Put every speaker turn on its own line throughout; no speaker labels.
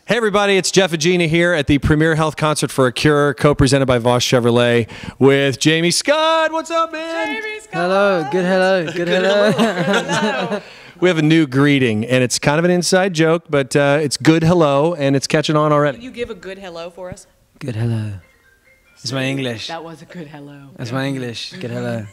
Hey everybody, it's Jeff Agena here at the Premier Health Concert for a Cure, co-presented by Voss Chevrolet with Jamie Scott. What's up, man?
Jamie Scott.
Hello, good hello, good hello.
Hello.
We have a new greeting, and it's kind of an inside joke, but it's good hello, and it's catching on already.
Can you give a good hello for us?
Good hello. It's my English.
That was a good hello.
That's my English. Good hello.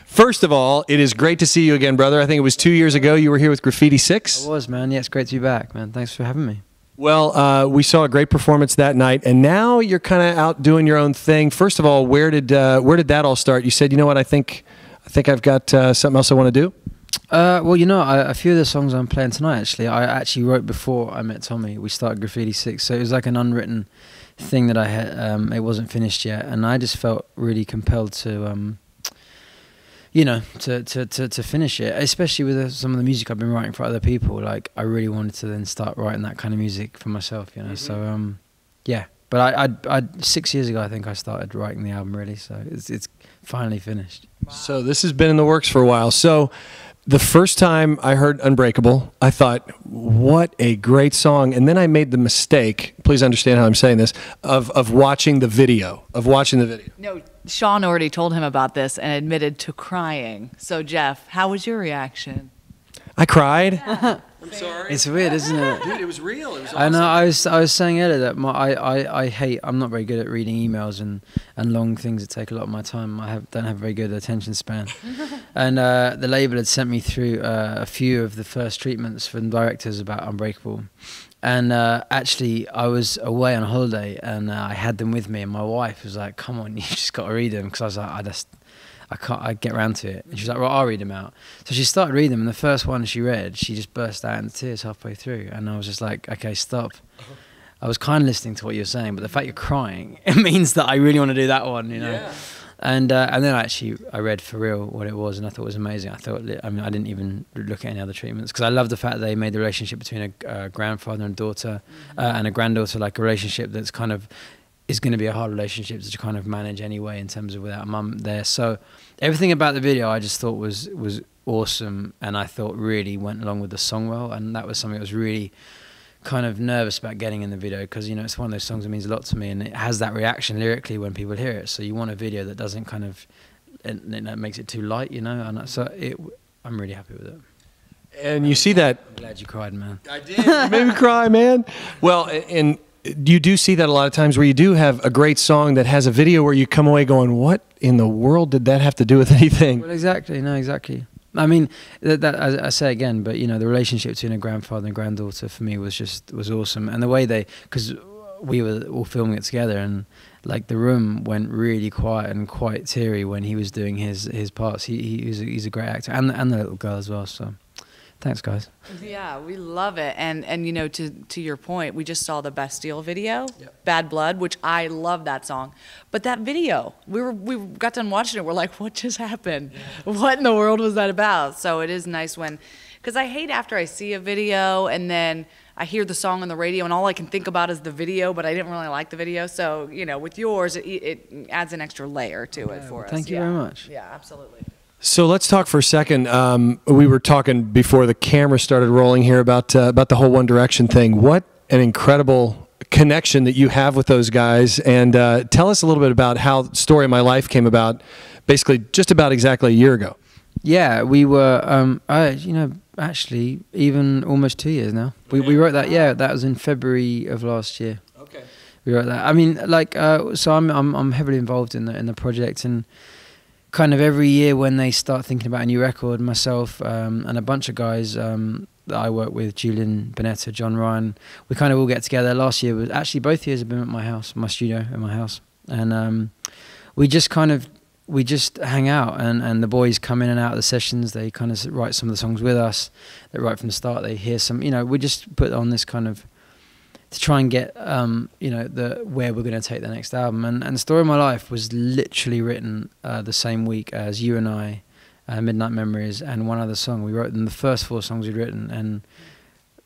First of all, it is great to see you again, brother. I think it was 2 years ago you were here with Graffiti 6.
I was, man. Yeah, it's great to be back, man. Thanks for having me.
Well, we saw a great performance that night, and now you're kind of out doing your own thing. First of all, where did that all start? You said, you know what, I think I've got something else I want to do.
Well, you know, a few of the songs I'm playing tonight, I actually wrote before I met Tommy. We started Graffiti 6, so it was like an unwritten thing that I had. It wasn't finished yet, and I just felt really compelled to, you know, to finish it, especially with some of the music I've been writing for other people. Like, I really wanted to then start writing that kind of music for myself, you know.
Mm-hmm.
So, yeah. But I 6 years ago, I think I started writing the album, really. So it's finally finished.
Wow. So this has been in the works for a while. So the first time I heard Unbreakable, I thought, what a great song. And then I made the mistake, please understand how I'm saying this, of watching the video,
No, Sean already told him about this and admitted to crying. So, Jeff, how was your reaction?
I cried. I'm sorry.
It's weird, isn't it?
Dude, it was real. It was awesome.
I know. I was saying earlier that I hate. I'm not very good at reading emails and long things that take a lot of my time. Don't have a very good attention span. And the label had sent me through a few of the first treatments from directors about Unbreakable. And actually, I was away on holiday, and I had them with me. And my wife was like, "Come on, you just got to read them," because I was like, I get around to it. And she was like, "Well, I'll read them out." So she started reading them, and the first one she read, she just burst out into tears halfway through. And I was just like, "Okay, stop." I was kind of listening to what you're saying, but the fact you're crying, it means that I really want to do that one, you know. Yeah. And then I read for real what it was, and I thought it was amazing. I didn't even look at any other treatments, because I love the fact that they made the relationship between a grandfather and daughter and a granddaughter like a relationship that's kind of is going to be a hard relationship to kind of manage anyway, in terms of without a mum there. So everything about the video I just thought was awesome, and I thought really went along with the song well, and that was something I was really kind of nervous about getting in the video, because, you know, it's one of those songs that means a lot to me, and it has that reaction lyrically when people hear it. So you want a video that doesn't kind of, that makes it too light, you know. And so I'm really happy with it.
And you see that.
I'm glad you cried, man.
I did. You made me cry, man. Well, and you do see that a lot of times, where you do have a great song that has a video where you come away going, what in the world did that have to do with anything?
Well, exactly. No, exactly. I mean, that as I say again, but, you know, the relationship between a grandfather and granddaughter for me was awesome. And the way because we were all filming it together, and like the room went really quiet and quite teary when he was doing his parts. He's a great actor, and the little girl as well. So thanks, guys.
Yeah, we love it. And you know, to your point, we just saw the Bastille video, yep. Bad Blood, which I love that song. But that video, we got done watching it, we're like, what just happened? Yeah. What in the world was that about? So it is nice when, because I hate after I see a video and then I hear the song on the radio and all I can think about is the video, but I didn't really like the video. So, you know, with yours, it adds an extra layer to it for us.
Thank you very much.
Yeah, absolutely.
So let's talk for a second. We were talking before the camera started rolling here about the whole One Direction thing. What an incredible connection that you have with those guys. And tell us a little bit about how Story of My Life came about, basically just about exactly a year ago.
Yeah, we were, you know, actually even almost 2 years now. We wrote that, yeah, that was in February of last year. Okay. We wrote that. I mean, like, so I'm heavily involved in the project, and kind of every year when they start thinking about a new record, myself and a bunch of guys that I work with, Julian Bonetta, John Ryan, we kind of all get together. Last year was actually, both years have been at my house, my studio at my house, and we just hang out, and the boys come in and out of the sessions. They kind of write some of the songs with us. They write from the start. They hear some, you know, we just put on this kind of, to try and get, you know, where we're going to take the next album. And Story of My Life was literally written the same week as You and I, Midnight Memories, and one other song. We wrote them, the first 4 songs we'd written, and,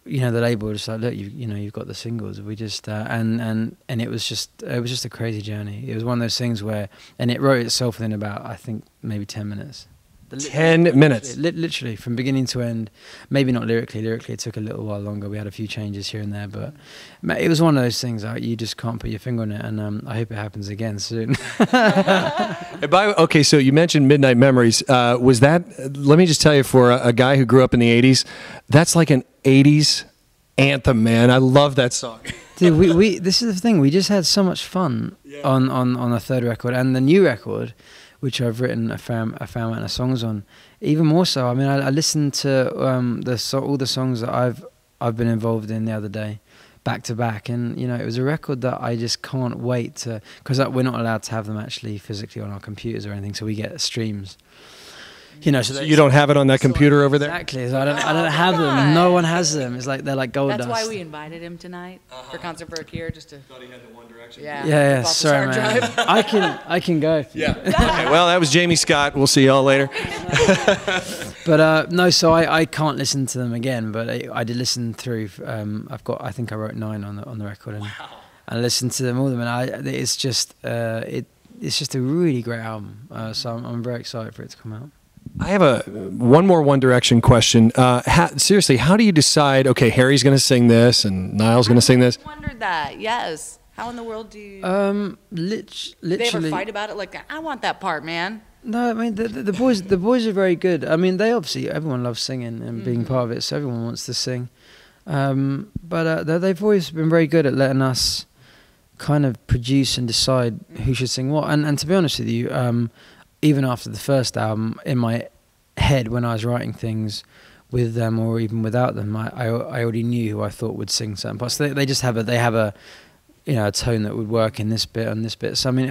you know, the label was just like, look, you know, you've got the singles. We just and it was just a crazy journey. It was one of those things where, and it wrote itself within about, I think, maybe 10 minutes.
10 minutes.
Literally from beginning to end. Maybe not lyrically. Lyrically, it took a little while longer. We had a few changes here and there, but it was one of those things like you just can't put your finger on it. And I hope it happens again soon.
Okay, so you mentioned Midnight Memories. Was that? Let me just tell you, for a guy who grew up in the '80s, that's like an '80s anthem, man. I love that song.
Dude, we this is the thing. We just had so much fun on the third record and the new record, which I've written a fair amount of songs on. Even more so, I mean, I listened to all the songs that I've been involved in the other day, back to back, and it was a record that I just can't wait to, because we're not allowed to have them actually physically on our computers or anything, so we get streams.
So you don't have it on that computer over there?
Exactly. So I don't have them. No one has them. It's like they're like gold dust.
That's why we invited him tonight for Concert for a Cure, just to.
Thought he had the One Direction.
Yeah. Sorry, man. I can go.
Yeah. Okay, well, that was Jamie Scott. We'll see y'all later.
But no, so I can't listen to them again. But I did listen through. I think I wrote 9 on the record, and I listened to them all. And it's just it's just a really great album. So I'm very excited for it to come out.
I have one more One Direction question. Seriously, how do you decide, okay, Harry's going to sing this and Niall's going to sing this?
I wondered that, yes. How in the world do you...
literally...
They ever fight about it? Like, I want that part, man.
No, I mean, the boys are very good. I mean, everyone loves singing and being part of it, so everyone wants to sing. But they've always been very good at letting us kind of produce and decide who should sing what. And to be honest with you... even after the first album, in my head when I was writing things with them or even without them, I already knew who I thought would sing certain parts. They just have a tone that would work in this bit and this bit. So I mean,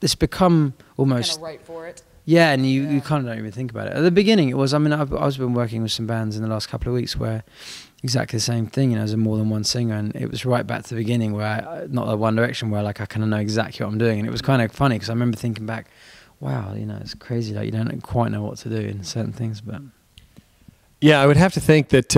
it's become almost
kind of right for it.
Yeah, and you kind of don't even think about it. At the beginning, it was. I mean, I've been working with some bands in the last couple of weeks where exactly the same thing. There's more than one singer, and it was right back to the beginning where not the One Direction where like I kind of know exactly what I'm doing, and it was kind of funny because I remember thinking back. Wow, it's crazy. Like you don't quite know what to do in certain things, but
yeah, I would have to think that.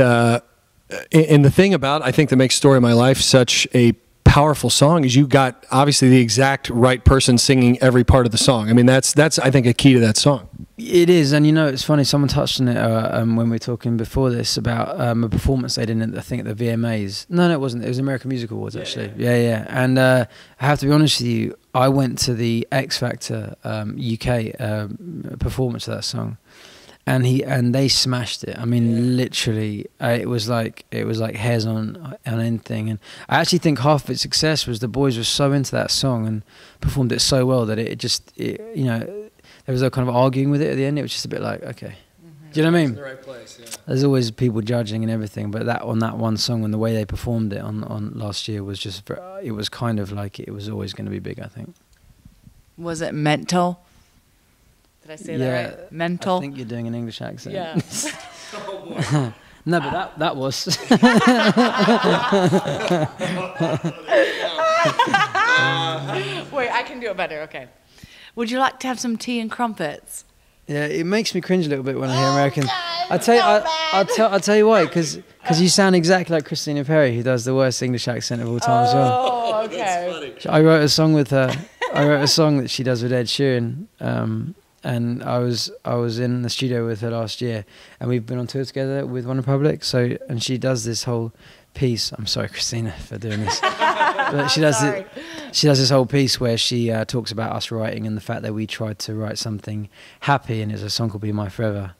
And the thing about I think that makes "Story of My Life" such a powerful song is you got obviously the exact right person singing every part of the song. I mean, that's I think a key to that song.
It is, and it's funny. Someone touched on it when we were talking before this about a performance they did at the VMAs. No, it wasn't. It was American Music Awards actually. Yeah. And I have to be honest with you. I went to the X Factor UK performance of that song, and they smashed it. I mean, literally, it was like hairs on anything. And I actually think half of its success was the boys were so into that song and performed it so well that there was no kind of arguing with it at the end. It was just a bit like, okay. Do you know what I mean?
In the right place, yeah.
There's always people judging and everything, but on that one song and the way they performed it on last year was just, it was kind of like it was always going to be big, I think.
Was it mental? Did I say that right? Mental?
I think you're doing an English accent.
Yeah.
No, but that was.
Wait, I can do it better. Okay. Would you like to have some tea and crumpets?
Yeah, it makes me cringe a little bit when I hear American. I'll tell you why, because you sound exactly like Christina Perri, who does the worst English accent of all time as well.
Oh, okay.
I wrote a song with her. I wrote a song that she does with Ed Sheeran, and I was in the studio with her last year, and we've been on tour together with One Republic. So, and she does this whole piece. I'm sorry, Christina, for doing this. But she does it. She does this whole piece where she talks about us writing and the fact that we tried to write something happy, and it's a song called "Be My Forever."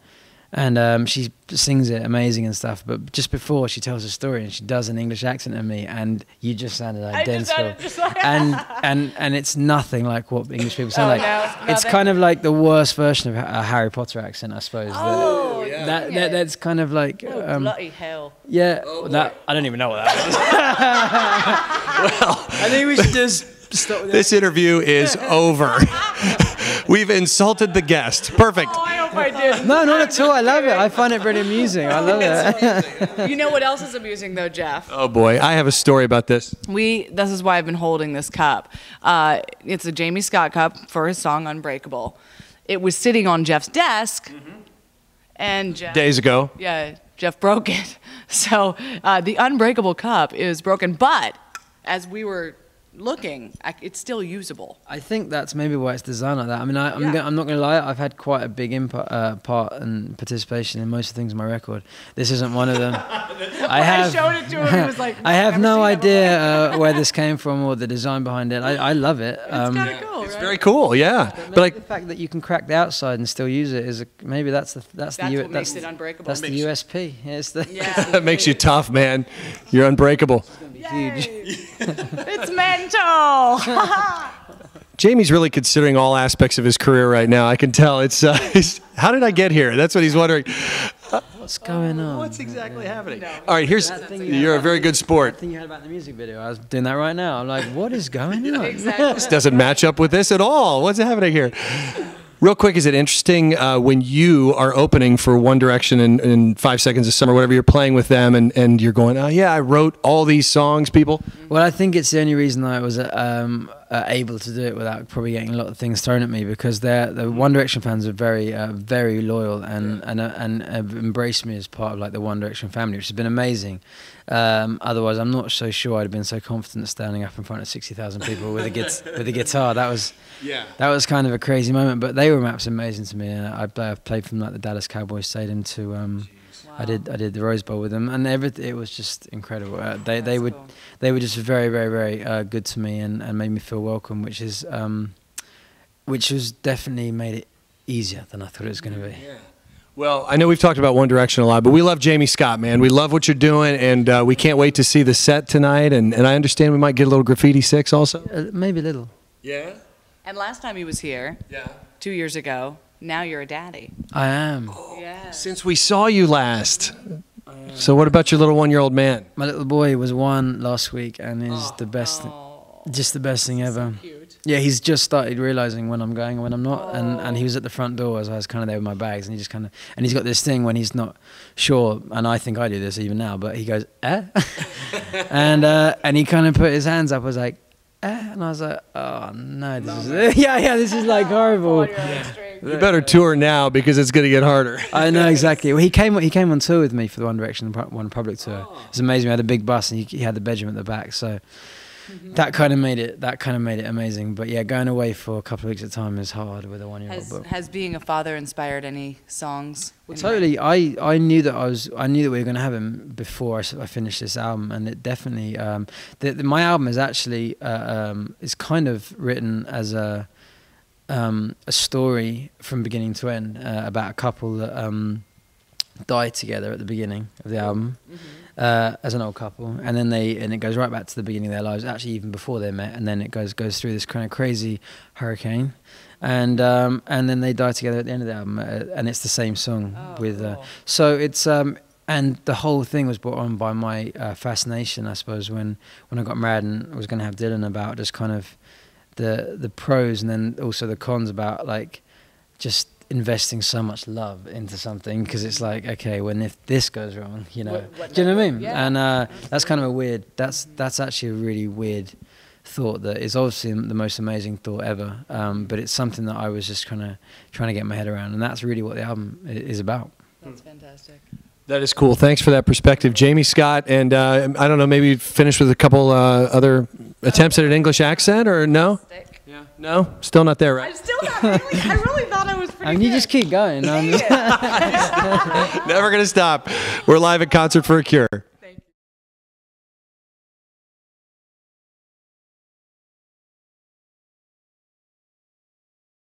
And she sings it amazing and stuff. But just before she tells a story, and she does an English accent on me, and you just sounded identical. And it's nothing like what English people sound like.
No,
it's kind of like the worst version of a Harry Potter accent, I suppose.
Oh,
that's kind of like.
Bloody hell.
Yeah, I don't even know what that is.
Well,
I think we should just stop with
this interview is over. We've insulted the guest. Perfect.
Oh, I hope I did.
No, not at all. I love it. I find it really amusing. I love it.
You know what else is amusing though, Jeff?
Oh boy, I have a story about this.
This is why I've been holding this cup. It's a Jamie Scott cup for his song Unbreakable. It was sitting on Jeff's desk, and Jeff,
Days ago.
Yeah, Jeff broke it. So the Unbreakable cup is broken. But as we were looking, it's still usable.
I think that's maybe why it's designed like that. I mean, I'm not going to lie. I've had quite a big part and participation in most of the things on my record. This isn't one of them.
I showed it to him. He was like,
I have no idea where this came from or the design behind it. I love it.
It's kind of cool,
It's
right?
very cool, yeah.
But like the fact that you can crack the outside and still use it is maybe that's
what makes it unbreakable.
That's the USP. It's the
that makes you tough, man. You're unbreakable.
huge.
It's mental.
Jamie's really considering all aspects of his career right now. I can tell. It's how did I get here? That's what he's wondering.
What's going on?
What's exactly happening?
No.
All right, you're a very good sport.
That thing you had about the music video, I was doing that right now. I'm like, what is going on?
Exactly.
This doesn't match up with this at all. What's happening here? Real quick, is it interesting when you are opening for One Direction in 5 Seconds of Summer, whatever, you're playing with them and you're going, oh yeah, I wrote all these songs, people?
Well, I think it's the only reason I was able to do it without probably getting a lot of things thrown at me, because the One Direction fans are very, very loyal and have embraced me as part of like the One Direction family, which has been amazing. Otherwise, I'm not so sure I'd have been so confident standing up in front of 60,000 people with a guitar. That was kind of a crazy moment, but they were absolutely amazing to me. I've played from like the Dallas Cowboys Stadium to
Wow.
I did the Rose Bowl with them, and it was just incredible. They
Cool.
were just very, very, very good to me and made me feel welcome, which was definitely made it easier than I thought it was going to be.
Yeah. Well, I know we've talked about One Direction a lot, but we love Jamie Scott, man. We love what you're doing, and we can't wait to see the set tonight. And I understand we might get a little Graffiti 6 also.
Maybe a little.
Yeah.
And last time he was here, 2 years ago, now you're a daddy.
I am.
Yeah.
Since we saw you last. So what about your little 1-year-old man?
My little boy was 1 last week and is the best, just the best thing ever.
Cute.
Yeah, he's just started realizing when I'm going and when I'm not, and he was at the front door as I was kind of there with my bags, and he just kind of, and he's got this thing when he's not sure, and I think I do this even now, but he goes, eh? and he kind of put his hands up, I was like, eh? And I was like, oh no, this is, this is like horrible.
You better tour now because it's going to get harder.
I know, exactly. Well, he came on tour with me for the One Direction One Republic tour. It was amazing. We had a big bus and he had the bedroom at the back, so that kind of made it amazing. But yeah, going away for a couple of weeks at a time is hard with a 1-year-old.
Has being a father inspired any songs?
Well, totally. I knew that we were going to have him before I finished this album, and it definitely my album is actually is kind of written as a story from beginning to end about a couple that died together at the beginning of the album. As an old couple, and then it goes right back to the beginning of their lives, actually even before they met, and then it goes through this kind of crazy hurricane, and then they die together at the end of the album, and it's the same song
cool.
So it's and the whole thing was brought on by my fascination, I suppose, when I got married and I was going to have Dylan, about just kind of the pros and then also the cons about like just investing so much love into something, because it's like, okay, when if this goes wrong, do you know what I mean?
Yeah.
And that's kind of a weird, that's actually a really weird thought that is obviously the most amazing thought ever, but it's something that I was just trying to get my head around, and that's really what the album is about.
That's fantastic.
That is cool. Thanks for that perspective, Jamie Scott. And I don't know, maybe finish with a couple other attempts at an English accent, or no?
Yeah.
No? Still not there, right?
I'm still not really. I really thought I was pretty
I mean, you just keep going.
Never going to stop. We're live at Concert for a Cure.